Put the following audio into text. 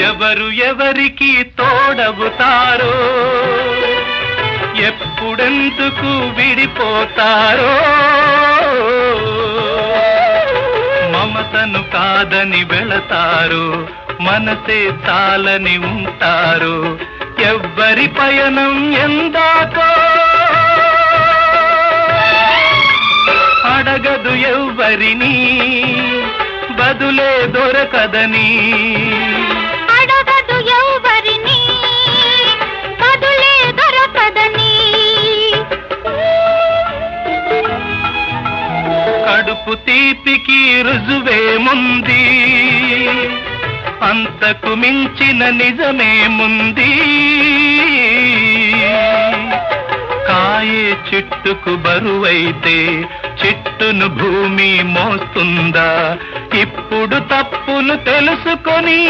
ఎవరు ఎవరికి తోడవుతారో, ఎప్పుడెందుకు విడిపోతారో, మమతను కాదని వెళతారు, మనసే చాలని ఉంటారు. ఎవ్వరి పయనం ఎందాకో అడగదు ఎవ్వరిని, బదులే దొరకదని. అడగదు ఎవ్వరిని, బదులే దొరకదని. కడుపు తీపికి రుజువేముంది, అంతకు మించిన నిజమేముంది. కాయే చెట్టుకు బరువైతే చెట్టును భూమి మోస్తుందా? ఇప్పుడు తప్పును తెలుసుకొని